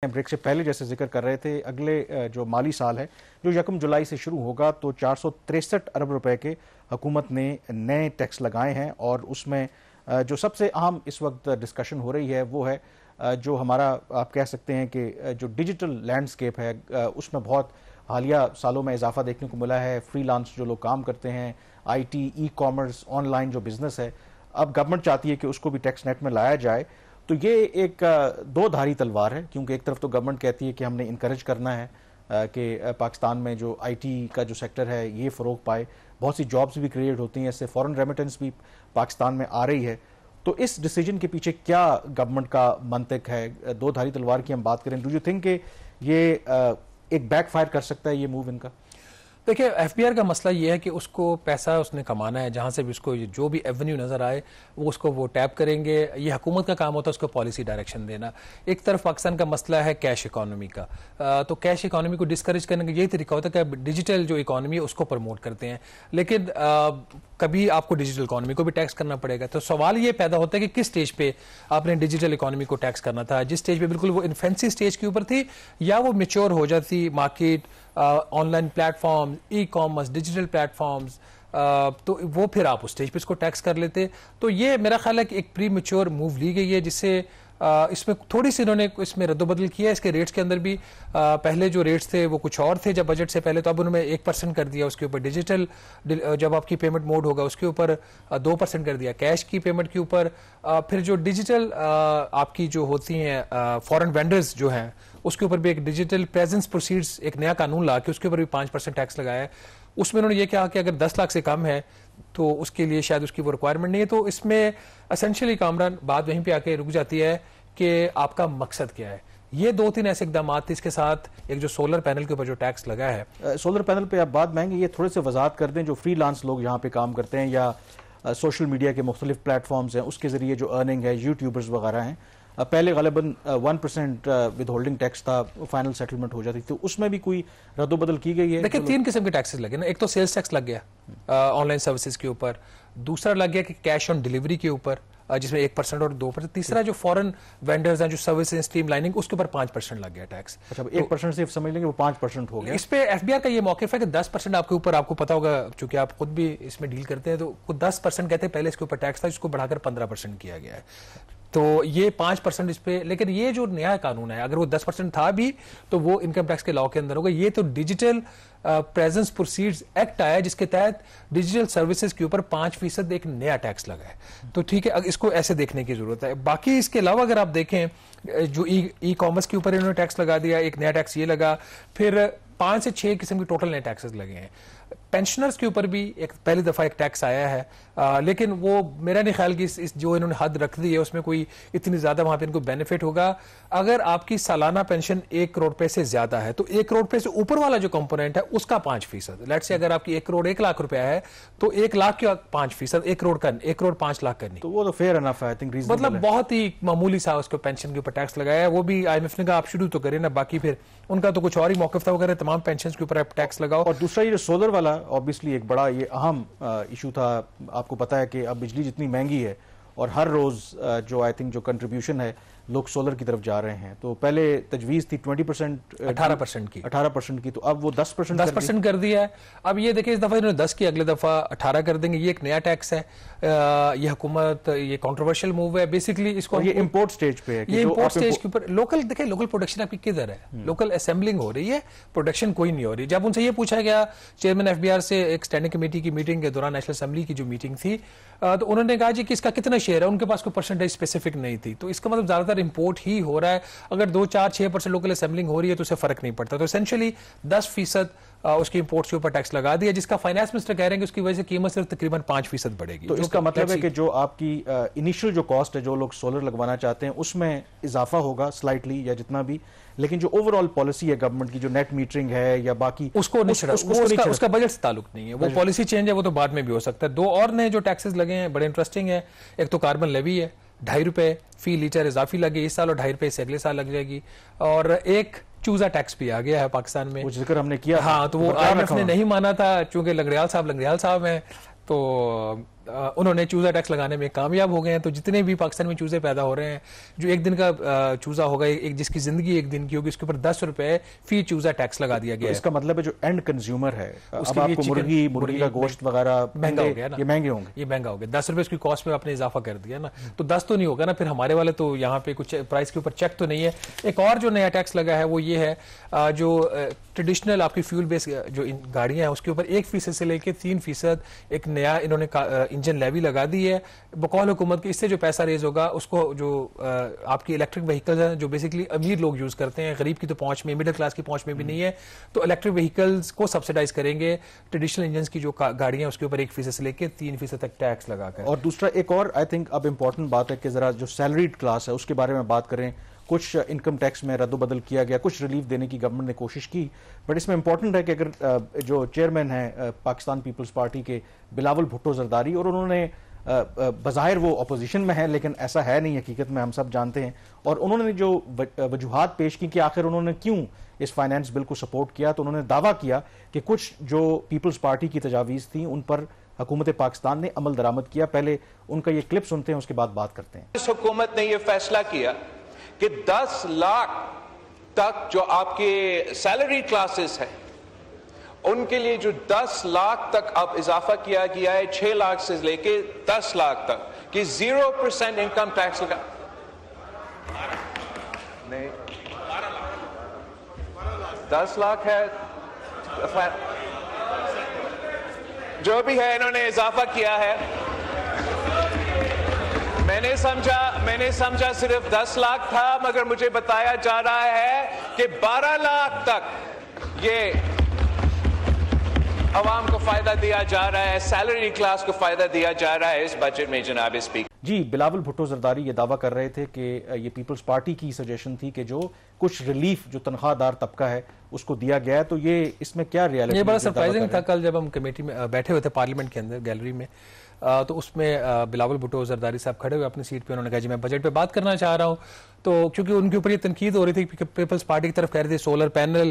Break سے پہلے جیسے ذکر کر رہے تھے، اگلے جو مالی سال ہے جو 1 جولائی سے شروع ہوگا تو 463 ارب روپے کے حکومت نے نئے ٹیکس لگائے ہیں، اور اس میں جو سب سے اہم اس وقت ڈسکشن ہو رہی ہے وہ ہے جو ہمارا آپ کہہ سکتے ہیں کہ جو ڈیجیٹل لینڈسکیپ ہے اس میں بہت حالیہ سالوں میں اضافہ دیکھنے کو ملا ہے۔ فری لانس جو لوگ کام کرتے ہیں، I T, e commerce, on line جو بزنس ہے، اب گورنمنٹ چاہتی ہے کہ اس کو بھی ٹیکس نیٹ میں لایا جائے۔ تو یہ ایک دو دھاری تلوار ہے، کیونکہ ایک طرف تو گورنمنٹ کہتی ہے کہ ہم نے انکریج کرنا ہے کہ پاکستان میں جو آئی ٹی کا جو سیکٹر ہے یہ فروغ پائے، بہت سی جابز بھی کریٹ ہوتی ہیں، اس سے فورن ریمیٹنس بھی پاکستان میں آ رہی ہے۔ تو اس ڈیسیجن کے پیچھے کیا گورنمنٹ کا منطق ہے؟ دو دھاری تلوار کی ہم بات کریں، ڈو یو تھنک کہ یہ ایک بیک فائر کر سکتا ہے یہ موو ان کا؟ دیکھیں، ایف بی آر کا مسئلہ یہ ہے کہ اس کو پیسہ اس نے کمانا ہے، جہاں سے بھی اس کو جو بھی ایونیو نظر آئے وہ اس کو وہ ٹیپ کریں گے۔ یہ حکومت کا کام ہوتا ہے اس کو پالیسی ڈائریکشن دینا۔ ایک طرف پاکستان کا مسئلہ ہے کیش اکانومی کا، تو کیش اکانومی کو ڈسکریج کرنے کا یہی طریقہ ہوتا ہے کہ ڈیجیٹل جو اکانومی ہے اس کو پروموٹ کرتے ہیں، لیکن کبھی آپ کو ڈیجیٹل اکانومی کو بھی ٹیکس کرنا پڑے گا۔ تو سوال یہ پیدا ہوتا ہے کہ کس سٹیج پہ آپ نے ڈیجیٹل اکانومی کو ٹیکس کرنا تھا، جس سٹیج پہ بالکل وہ انفینسی سٹیج کے اوپر تھی، یا وہ میچور ہو جاتی market, online platform, ecommerce, digital platforms, تو وہ پھر آپ اس سٹیج پہ اس کو ٹیکس کر لیتے۔ تو یہ میرا خیال ہے کہ ایک پری میچور موو لی گئی ہے، جس سے اس میں تھوڑی سی انہوں نے اس میں رد و بدل کیا ہے۔ اس کے ریٹس کے اندر بھی پہلے جو ریٹس تھے وہ کچھ اور تھے جب بجٹ سے پہلے، تو اب انہوں نے 1% کر دیا اس کے اوپر، ڈیجیٹل جب آپ کی پیمنٹ موڈ ہوگا اس کے اوپر 2% کر دیا، کیش کی پیمنٹ کے اوپر پھر جو ڈیجیٹل آپ کی جو ہوتی ہیں فورن وینڈرز جو ہیں اس کے اوپر بھی ایک ڈیجیٹل پریزنس پروسیڈز ایک نیا قانون لا کے اس کے اوپر بھی 5% ٹیکس لگایا ہے۔ اس میں انہوں نے یہ کہا کہ اگر 10 لاکھ سے کم ہے تو اس کے لیے شاید اس کی وہ ریکوائرمنٹ نہیں ہے۔ تو اس میں اسینشلی کامران بات وہیں پہ آ کے رک جاتی ہے کہ آپ کا مقصد کیا ہے۔ یہ 2-3 ایسے اقدامات تھے، اس کے ساتھ ایک جو سولر پینل کے اوپر جو ٹیکس لگا ہے۔ سولر پینل پہ آپ بات مانگیں، یہ تھوڑے سے وضاحت کر دیں، جو فری لانس لوگ یہاں پہ کام کرتے ہیں یا سوشل میڈیا کے مختلف پلیٹ فارمز ہیں اس کے ذریعے جو ارننگ ہے، یوٹیوبرز وغیرہ ہیں، پہلے غالباً 1% ود ہولڈنگ ٹیکس تھا، فائنل سیٹلمنٹ ہو جاتی، تو اس میں بھی کوئی رد و بدل کی گئی ہے؟ دیکھیں 3 قسم کے ٹیکسز لگے نا، ایک تو سیلز ٹیکس لگ گیا آن لائن سروسز کے اوپر، دوسرا لگ گیا کہ کیش آن ڈیلیوری کے اوپر جس میں 1% اور 2%، تیسرا جو فورن وینڈرز ہیں جو سروسز اسٹریم لائننگ اس کے اوپر 5% لگ گیا ٹیکس۔ اچھا 1% صرف سمجھ لیں گے وہ 5% ہو گیا۔ اس پہ ایف بی آر کا یہ موقف ہے کہ 10% آپ کے اوپر، آپ کو پتا ہوگا چونکہ آپ خود بھی اس میں ڈیل کرتے ہیں، تو 10% کہتے ہیں پہلے اس کے اوپر ٹیکس تھا، جس کو بڑھا کر 15% کیا گیا ہے۔ تو یہ 5% اس پہ، لیکن یہ جو نیا قانون ہے اگر وہ 10% تھا بھی تو وہ انکم ٹیکس کے لاء کے اندر ہوگا۔ یہ تو ڈیجیٹل پریزنس پروسیڈز ایکٹ آیا جس کے تحت ڈیجیٹل سروسز کے اوپر 5% ایک نیا ٹیکس لگا ہے۔ تو ٹھیک ہے، اس کو ایسے دیکھنے کی ضرورت ہے۔ باقی اس کے علاوہ اگر آپ دیکھیں جو ای کامرس کے اوپر انہوں نے ٹیکس لگا دیا، ایک نیا ٹیکس یہ لگا، پھر 5 سے 6 قسم کے ٹوٹل نئے ٹیکسز لگے ہیں۔ پینشنرز کے اوپر بھی ایک پہلی دفعہ ایک ٹیکس آیا ہے، لیکن وہ میرا نہیں خیال کہ اس جو انہوں نے حد رکھ دی ہے اس میں کوئی اتنی زیادہ وہاں پہ ان کو بینیفٹ ہوگا۔ اگر آپ کی سالانہ پینشن 1 کروڑ روپے سے زیادہ ہے تو 1 کروڑ روپے سے اوپر والا جو کمپوننٹ ہے اس کا 5%، لیٹ سے اگر آپ کی 1 کروڑ 1 لاکھ روپیہ ہے تو 1 لاکھ کا 5%، 1 کروڑ کا 1 کروڑ 5 لاکھ کرنی، تو وہ تو فیئر انف ہے، مطلب بہت ہی معمولی سا اس کو پینشن کے اوپر ٹیکس لگایا ہے۔ وہ بھی آئی ایم ایف نے کہا آپ شروع تو کریں نا، باقی پھر ان کا تو کچھ اور ہی موقف تھا، وہ کہہ رہے تمام پینشنز کے اوپر آپ ٹیکس لگاؤ۔ اور دوسرا یہ جو سولر والا اوبیسلی ایک بڑا یہ اہم ایشو تھا، آپ کو پتا ہے کہ اب بجلی جتنی مہنگی ہے اور ہر روز جو آئی تھنک جو کنٹریبیوشن ہے لوگ سولر کی طرف جا رہے ہیں، تو پہلے تجویز تھی 20%، 18% کی، تو اب وہ 10% کر دیا ہے۔ اب یہ دیکھیں اس دفعہ انہوں نے 10 کی، اگلے دفعہ 18 کر دیں گے۔ یہ ایک نیا ٹیکس ہے، یہ حکومت یہ کنٹروورشل موو ہے بیسیکلی۔ اس کو یہ امپورٹ سٹیج پہ ہے، یہ امپورٹ سٹیج کے اوپر لوکل، دیکھیں لوکل پروڈکشن آپ کی کدھر ہے، لوکل اسمبلنگ ہو رہی ہے، پروڈکشن کوئی نہیں ہو رہی۔ جب ان سے یہ پوچھا گیا چیئرمین ایف بی آر سے ایک اسٹینڈنگ کمیٹی کی میٹنگ کے دوران، نیشنل اسمبلی کی جو میٹنگ تھی، تو انہوں نے کہا جی کہ اس کا کتنا شیئر ہے، ان کے پاس کوئی پرسنٹیج اسپیسیفک نہیں تھی۔ تو اس کا مطلب زیادہ تر امپورٹ ہی ہو رہا ہے۔ اگر 2, 4, 6% لوکل اسمبلنگ ہو رہی ہے تو اسے فرق نہیں پڑتا۔ تو اسینشلی 10% اس کی امپورٹس کے اوپر ٹیکس لگا دیا، جس کا فائنانس منسٹر کہہ رہے ہیں کہ اس کی وجہ سے قیمت صرف تقریباً 5% بڑھے گی۔ تو اس کا مطلب ہے کہ جو آپ کی انیشل جو کاسٹ ہے جو لوگ سولر لگوانا چاہتے ہیں اس میں اضافہ ہوگا سلائٹلی یا جتنا بھی، لیکن جو اوور آل پالیسی ہے گورنمنٹ کی، جو نیٹ میٹرنگ ہے یا باقی، اس کو نہیں، اس کا بجٹ سے تعلق نہیں ہے، وہ پالیسی چینج ہے، وہ تو بعد میں بھی ہو سکتا ہے۔ 2 اور نئے جو ٹیکسز لگے ہیں بڑے انٹرسٹنگ ہیں، ایک تو کاربن لیوی ہے، 2.5 روپے فی لیٹر اضافی لگے اس سال، اور 2.5 روپے سے اگلے سال لگ جائے گی، اور ایک چوزا ٹیکس بھی آ گیا ہے پاکستان میں، وہ ذکر ہم نے کیا۔ ہاں، تو وہ آئی ایم ایف نے نہیں مانا تھا، چونکہ لنگڑیال صاحب ہیں، تو انہوں نے چوزا ٹیکس لگانے میں کامیاب ہو گئے ہیں. تو جتنے بھی پاکستان میں چوزے پیدا ہو رہے ہیں, جو ایک دن کا چوزا ہوگا, ایک جس کی زندگی ایک دن کی ہوگی, اس کے اوپر 10 روپے فی چوزا ٹیکس لگا دیا گیا ہے. اس کا مطلب ہے جو اینڈ کنزیومر ہے, اب آپ کو مرغی کا گوشت وغیرہ مہنگا ہو گیا نا, یہ مہنگے ہوں گے, یہ مہنگا ہو گیا. 10 روپے اس کی کاسٹ میں آپ نے اضافہ کر دیا نا, تو 10 تو نہیں ہوگا نا. پھر ہمارے والے تو یہاں پہ کچھ پرائس کے اوپر چیک تو نہیں ہے. ایک اور جو نیا ٹیکس لگا ہے وہ یہ ہے, جو ٹریڈیشنل آپ کی فیول بیس جو گاڑیاں ہیں اس کے اوپر 1% سے لے کے 3% ایک نیا انہوں نے انجن لیوی لگا دی ہے بقول حکومت کی. اس سے جو پیسہ ریز ہوگا اس کو, جو آپ کی الیکٹرک وہیکلز ہیں جو بیسکلی امیر لوگ یوز کرتے ہیں, غریب کی تو پہنچ میں, مڈل کلاس کی پہنچ میں بھی نہیں ہے, تو الیکٹرک وہیکلز کو سبسیڈائز کریں گے. ٹریڈیشنل انجنز کی جو گاڑیاں ہیں اس کے اوپر 1% سے لے کے 3% تک ٹیکس لگا کر. اور دوسرا ایک اور آئی تھنک اب امپورٹنٹ بات ہے کہ ذرا جو سیلریڈ کلاس ہے اس کے بارے میں بات کریں. کچھ انکم ٹیکس میں رد و بدل کیا گیا, کچھ ریلیف دینے کی گورنمنٹ نے کوشش کی, بٹ اس میں امپورٹنٹ ہے کہ اگر جو چیئرمین ہیں پاکستان پیپلز پارٹی کے بلاول بھٹو زرداری, اور انہوں نے بظاہر وہ اپوزیشن میں ہے لیکن ایسا ہے نہیں حقیقت میں, ہم سب جانتے ہیں, اور انہوں نے جو وجوہات پیش کی کہ آخر انہوں نے کیوں اس فائنانس بل کو سپورٹ کیا, تو انہوں نے دعویٰ کیا کہ کچھ جو پیپلز پارٹی کی تجاویز تھیں ان پر حکومت پاکستان نے عمل درآمد کیا. پہلے ان کا یہ کلپ سنتے ہیں, اس کے بعد بات کرتے ہیں. اس حکومت نے یہ فیصلہ کیا کہ 10 لاکھ تک جو آپ کے سیلری کلاسز ہیں ان کے لیے جو 10 لاکھ تک اب اضافہ کیا گیا ہے, 6 لاکھ سے لے کے 10 لاکھ تک, کہ 0% انکم ٹیکس لگا. نہیں 10 لاکھ ہے جو بھی ہے, انہوں نے اضافہ کیا ہے. میں نے سمجھا صرف 10 لاکھ تھا, مگر مجھے بتایا جا رہا ہے کہ 12 لاکھ تک یہ عوام کو فائدہ دیا جا رہا ہے, سیلری کلاس کو فائدہ دیا جا رہا ہے اس بجٹ میں. جناب اسپیکر جی, بلاول بھٹو زرداری یہ دعویٰ کر رہے تھے کہ یہ پیپلز پارٹی کی سجیشن تھی کہ جو کچھ ریلیف جو تنخواہ دار طبقہ ہے اس کو دیا گیا ہے, تو یہ اس میں کیا ریالٹی؟ یہ بڑا سرپرائزنگ تھا. کل جب ہم کمیٹی میں بیٹھے ہوئے تھے پارلیمنٹ کے اندر گیلری میں, تو اس میں بلاول بھٹو زرداری صاحب کھڑے ہوئے اپنی سیٹ پہ, انہوں نے کہا جی میں بجٹ پہ بات کرنا چاہ رہا ہوں. تو کیونکہ ان کے اوپر یہ تنقید ہو رہی تھی کہ پیپلز پارٹی کی طرف کہہ رہے تھے سولر پینل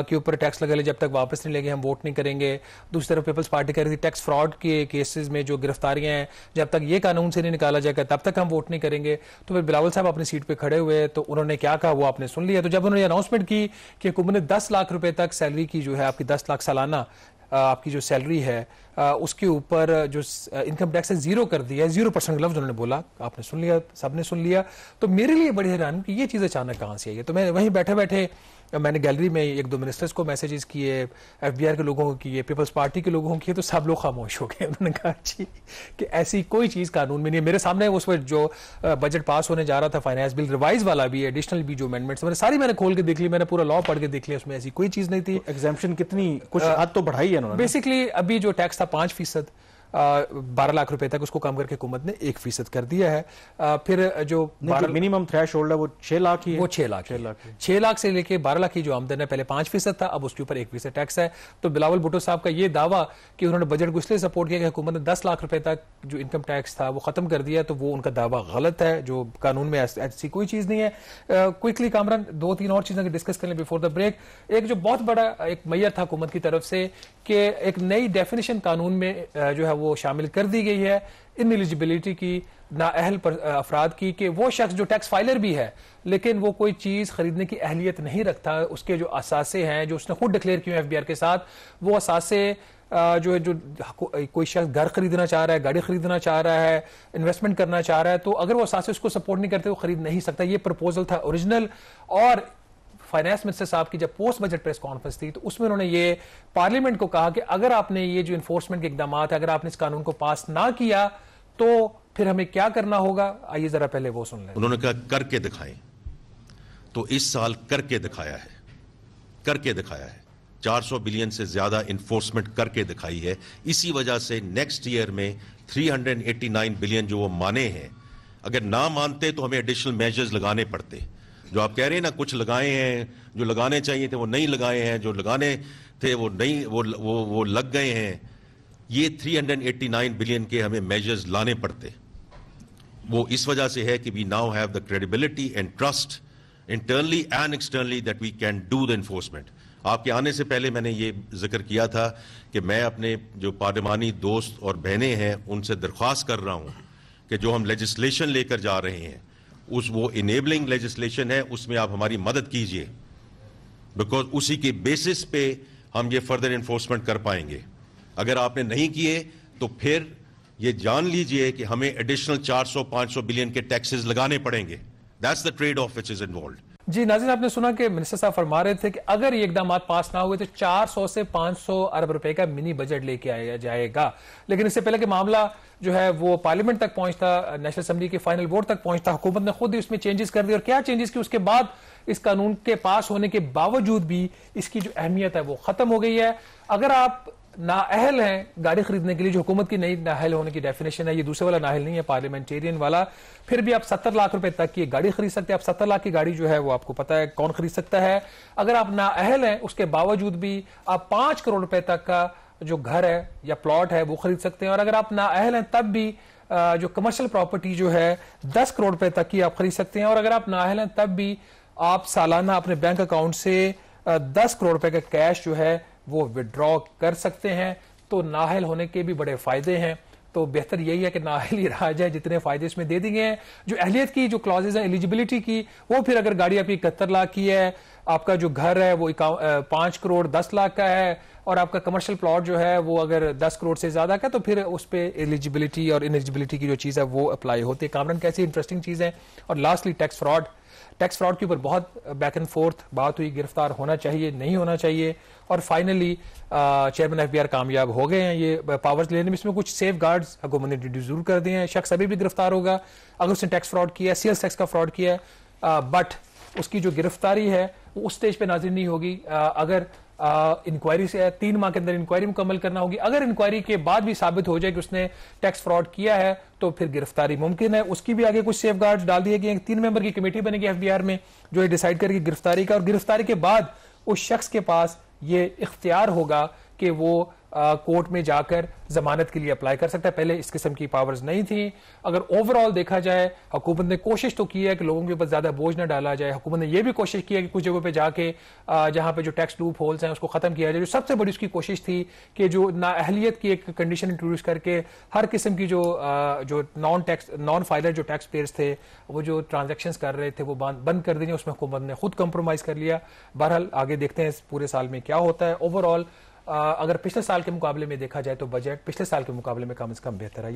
کے اوپر ٹیکس لگا لے, جب تک واپس نہیں لے گے ہم ووٹ نہیں کریں گے. دوسری طرف پیپلز پارٹی کہہ رہی تھی ٹیکس فراڈ کے کیسز میں جو گرفتاریاں ہیں جب تک یہ قانون سے نہیں نکالا جائے گا تب تک ہم ووٹ نہیں کریں گے. تو پھر بلاول صاحب اپنی سیٹ پہ کھڑے ہوئے, تو انہوں نے کیا کہا وہ آپ نے سن لیا. تو جب انہوں نے اناؤنسمنٹ کی کہ حکومت نے 10 لاکھ روپے تک سیلری کی جو ہے آپ کی 10 لاکھ سالانہ آپ کی جو سیلری ہے اس کے اوپر جو انکم ٹیکس ہے 0 کر دیا ہے, 0% لفظ انہوں نے بولا, آپ نے سن لیا, سب نے سن لیا. تو میرے لیے بڑی حیران کہ یہ چیز اچانک کہاں سے آئی ہے. تو میں وہیں بیٹھے بیٹھے میں نے گیلری میں 1-2 منسٹرز کو میسیجز کیے, FBR کے لوگوں کو کیے, پیپلز پارٹی کے لوگوں کو کیے, تو سب لوگ خاموش ہو گئے. انہوں نے کہا جی کہ ایسی کوئی چیز قانون میں نہیں ہے. میرے سامنے اس وقت جو بجٹ پاس ہونے جا رہا تھا فائنانس بل ریوائز والا بھی, ایڈیشنل بھی جو امینڈمنٹس میں نے کھول کے دیکھ لی, میں نے پورا لا پڑھ کے دیکھ لیا, اس میں ایسی کوئی چیز نہیں تھی. ایگزامپشن کتنی کچھ حد تو بڑھائی ہے انہوں نے. بیسکلی ابھی جو ٹیکس تھا 5%, 12 لاکھ روپے تک اس کو کم کر کے حکومت نے 1% کر دیا ہے. پھر جو منیمم تھریش ہولڈ ہے وہ 6 لاکھ ہی ہے, وہ 6 لاکھ سے لے کے 12 لاکھ کی جو آمدن ہے, پہلے 5% تھا, اب اس کے اوپر 1% ٹیکس ہے. تو بلاول بھٹو صاحب کا یہ دعویٰ کہ انہوں نے بجٹ کو اس لیے سپورٹ کیا کہ حکومت نے 10 لاکھ روپے تک جو انکم ٹیکس تھا وہ ختم کر دیا, تو وہ ان کا دعویٰ غلط ہے. جو قانون میں ایسی کوئی چیز نہیں ہے. کوئکلی کامران 2-3 اور چیزیں ڈسکس کر لیں بیفور دا بریک. ایک جو بہت بڑا ایک میئر تھا حکومت کی طرف سے کہ ایک نئی ڈیفینیشن قانون میں جو ہے وہ شامل کر دی گئی ہے ان ایلیجیبلٹی کی, نااہل افراد کی, کہ وہ شخص جو ٹیکس فائلر بھی ہے لیکن وہ کوئی چیز خریدنے کی اہلیت نہیں رکھتا, اس کے جو اثاثے ہیں جو اس نے خود ڈکلیئر کیے ہیں FBR کے ساتھ, وہ اثاثے جو کوئی شخص گھر خریدنا چاہ رہا ہے, گاڑی خریدنا چاہ رہا ہے, انویسٹمنٹ کرنا چاہ رہا ہے, تو اگر وہ اثاثے اس کو سپورٹ نہیں کرتے وہ خرید نہیں سکتا. یہ پرپوزل تھا اوریجنل. اور فائنانس منسٹر صاحب کی جب پوسٹ بجٹ پریس کانفرنس تھی تو اس میں انہوں نے یہ پارلیمنٹ کو کہا کہ اگر آپ نے یہ جو انفورسمنٹ کے اقدامات ہے, اگر آپ نے اس قانون کو پاس نہ کیا تو پھر ہمیں کیا کرنا ہوگا. آئیے ذرا پہلے وہ سن لیں. انہوں نے کہا کر کے دکھائیں, تو اس سال کر کے دکھایا ہے. 400 بلین سے زیادہ انفورسمنٹ کر کے دکھائی ہے. اسی وجہ سے نیکسٹ ایئر میں 389 بلین جو وہ مانے ہیں, اگر نہ مانتے تو ہمیں ایڈیشنل میجرز لگانے پڑتے. جو آپ کہہ رہے ہیں نا کچھ لگائے ہیں, جو لگانے چاہیے تھے وہ نہیں لگائے ہیں, جو لگانے تھے وہ نہیں وہ لگ گئے ہیں. یہ 389 بلین کے ہمیں میجرز لانے پڑتے. وہ اس وجہ سے ہے کہ we now have the credibility and trust internally and externally that we can do the enforcement. آپ کے آنے سے پہلے میں نے یہ ذکر کیا تھا کہ میں اپنے جو پارلیمانی دوست اور بہنیں ہیں ان سے درخواست کر رہا ہوں کہ جو ہم لیجسلیشن لے کر جا رہے ہیں وہ انیبلنگ لیجسلیشن ہے، اس میں آپ ہماری مدد کیجئے، بیکاز اسی کے بیسس پہ ہم یہ فردر انفورسمنٹ کر پائیں گے. اگر آپ نے نہیں کیے تو پھر یہ جان لیجئے کہ ہمیں ایڈیشنل 400-500 بلین کے ٹیکسز لگانے پڑیں گے. That's the trade off which is involved. جی ناظرین، آپ نے سنا کہ منسٹر صاحب فرما رہے تھے کہ اگر یہ اقدامات پاس نہ ہوئے تو 400 سے 500 ارب روپے کا منی بجٹ لے کے آیا جائے گا. لیکن اس سے پہلے کہ معاملہ جو ہے وہ پارلیمنٹ تک پہنچتا، نیشنل اسمبلی کے فائنل ووٹ تک پہنچتا، حکومت نے خود ہی اس میں چینجز کر دی. اور کیا چینجز کی، اس کے بعد اس قانون کے پاس ہونے کے باوجود بھی اس کی جو اہمیت ہے وہ ختم ہو گئی ہے. اگر آپ نااہل ہیں گاڑی خریدنے کے لیے، جو حکومت کی نئی نااہل ہونے کی ڈیفینیشن ہے، یہ دوسرے والا نااہل نہیں ہے، پارلیمنٹیرین والا، پھر بھی آپ 70 لاکھ روپے تک کی گاڑی خرید سکتے ہیں. آپ 70 لاکھ کی گاڑی جو ہے وہ آپ کو پتا ہے کون خرید سکتا ہے. اگر آپ نااہل ہیں اس کے باوجود بھی آپ 5 کروڑ روپے تک کا جو گھر ہے یا پلاٹ ہے وہ خرید سکتے ہیں. اور اگر آپ نااہل ہیں تب بھی جو کمرشل پراپرٹی جو ہے 10 کروڑ روپے تک کی آپ خرید سکتے ہیں. اور اگر آپ نااہل ہیں تب بھی آپ سالانہ اپنے بینک اکاؤنٹ سے 10 کروڑ روپے کا کیش جو ہے وہ وڈرا کر سکتے ہیں. تو نااہل ہونے کے بھی بڑے فائدے ہیں. تو بہتر یہی ہے کہ نااہل ہی رہا جائے. جتنے فائدے اس میں دے دیے ہیں، جو اہلیت کی جو کلازز ہیں ایلیجیبلٹی کی، وہ پھر اگر گاڑی آپ کی 71 لاکھ کی ہے، آپ کا جو گھر ہے وہ 5 کروڑ 10 لاکھ کا ہے، اور آپ کا کمرشل پلاٹ جو ہے وہ اگر 10 کروڑ سے زیادہ کا، تو پھر اس پہ ایلیجیبلٹی اور انیلیجیبلٹی کی جو چیز ہے وہ اپلائی ہوتی ہے. کامران کیسی انٹرسٹنگ چیز ہے. اور لاسٹلی ٹیکس فراڈ کے اوپر بہت بیک اینڈ فورتھ بات ہوئی، گرفتار ہونا چاہیے نہیں ہونا چاہیے. اور finally chairman F B R کامیاب ہو گئے ہیں یہ پاورز لینے میں. اس میں کچھ سیف گارڈز حکومت نے انٹروڈیوس ضرور کر دیے ہیں. شخص ابھی بھی گرفتار ہوگا اگر اس نے ٹیکس فراڈ کیا ہے، سیلز ٹیکس کا فراڈ کیا ہے، بٹ اس کی جو گرفتاری ہے وہ اس سٹیج پہ نازل نہیں ہوگی. اگر انکوائری سے 3 ماہ کے اندر انکوائری مکمل کرنا ہوگی. اگر انکوائری کے بعد بھی ثابت ہو جائے کہ اس نے ٹیکس فراڈ کیا ہے تو پھر گرفتاری ممکن ہے. اس کی بھی آگے کچھ سیف گارڈز ڈال دیے گئے. 3 ممبر کی کمیٹی بنے گی ایف بی آر میں جو یہ ڈیسائیڈ کرے گی گرفتاری کا. اور گرفتاری کے بعد اس شخص کے پاس یہ اختیار ہوگا کہ وہ کورٹ میں جا کر ضمانت کے لیے اپلائی کر سکتا ہے. پہلے اس قسم کی پاورز نہیں تھیں. اگر اوور آل دیکھا جائے حکومت نے کوشش تو کی ہے کہ لوگوں کے اوپر زیادہ بوجھ نہ ڈالا جائے. حکومت نے یہ بھی کوشش کی ہے کہ کچھ جگہوں پہ جا کے جہاں پہ جو ٹیکس لوپ ہولز ہیں اس کو ختم کیا جائے. جو سب سے بڑی اس کی کوشش تھی کہ جو نااہلیت کی ایک کنڈیشن انٹروڈیوس کر کے ہر قسم کی جو نان فائلر جو ٹیکس پیئرز تھے وہ جو ٹرانزیکشنز کر رہے تھے وہ بند کر دیں. اس میں حکومت نے خود کمپرومائز کر لیا. بہرحال آگے دیکھتے ہیں اس پورے سال میں کیا ہوتا ہے. اوور آل اگر پچھلے سال کے مقابلے میں دیکھا جائے تو بجٹ پچھلے سال کے مقابلے میں کم از کم بہتر ہے.